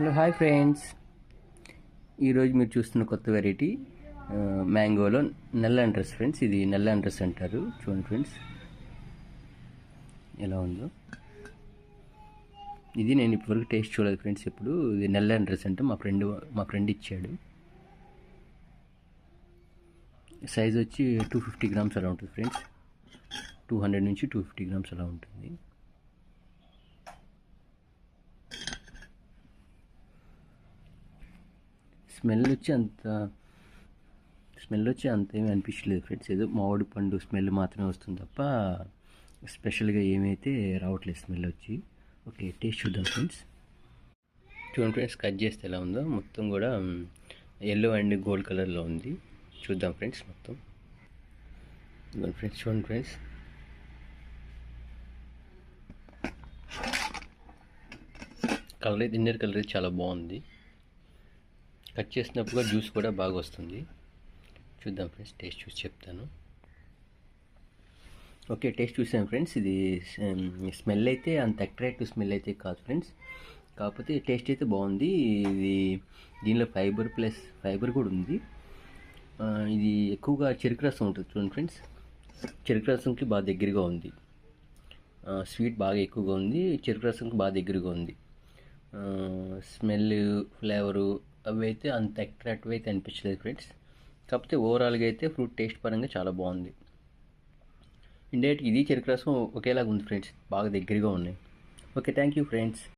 Hello hi friends. ఈరోజు మీరు చూస్తున్న కొత్త వెరైటీ మ్యాంగోలో నల్ల అంట్రస్ ఫ్రెండ్స్. ఇది నల్ల అంట్రస్ అంటారు. చూడండి ఫ్రెండ్స్ ఎలా ఉందో. ఇది నేను ఇప్పటివరకు టేస్ట్ చూడలేదు ఫ్రెండ్స్. ఇప్పుడు ఇది నల్ల అంట్రస్ అంటే మా ఫ్రెండ్ ఇచ్చాడు. సైజ్ వచ్చి 250 గ్రామ్స్ అలా ఉంటుంది ఫ్రెండ్స్. 200 నుంచి 250 గ్రామ్స్ అలా ఉంటుంది. స్మెల్ వచ్చి అంత ఏమీ అనిపించలేదు ఫ్రెండ్స్. ఏదో మామిడి పండు స్మెల్ మాత్రమే వస్తుంది తప్ప స్పెషల్గా ఏమైతే రావట్లేదు స్మెల్ వచ్చి. ఓకే, టేస్ట్ చూద్దాం ఫ్రెండ్స్. చూడండి ఫ్రెండ్స్, కట్ చేస్తే ఎలా ఉందో. మొత్తం కూడా ఎల్లో అండ్ గోల్డ్ కలర్లో ఉంది. చూద్దాం ఫ్రెండ్స్ మొత్తం. ఫ్రెండ్స్ చూడండి ఫ్రెండ్స్, కలర్ అయితే ఇన్నర్ కలర్ అయితే చాలా బాగుంది. కట్ చేసినప్పుడు జ్యూస్ కూడా బాగా వస్తుంది. చూద్దాం ఫ్రెండ్స్, టేస్ట్ చూసి చెప్తాను. ఓకే, టేస్ట్ చూసాను ఫ్రెండ్స్. ఇది స్మెల్ అయితే అంత అట్రాక్టివ్ స్మెల్ అయితే కాదు ఫ్రెండ్స్. కాకపోతే టేస్ట్ అయితే బాగుంది. ఇది దీనిలో ఫైబర్ కూడా ఉంది. ఇది ఎక్కువగా చెరుకు రసం ఉంటుంది చూడండి ఫ్రెండ్స్. చెరుకు రసంకి బాగా దగ్గరగా ఉంది. స్వీట్ బాగా ఎక్కువగా ఉంది, చెరుకు రసంకి బాగా దగ్గరగా ఉంది. స్మెల్, ఫ్లేవరు అవి అయితే అంత అట్రాక్టివ్ అయితే అనిపించలేదు ఫ్రెండ్స్. కాకపోతే ఓవరాల్గా అయితే ఫ్రూట్ టేస్ట్ పరంగా చాలా బాగుంది. ఇండైరెక్ట్ ఇది చెరుకు రసం ఒకేలాగా ఉంది ఫ్రెండ్స్, బాగా దగ్గరగా ఉన్నాయి. Okay, thank you friends.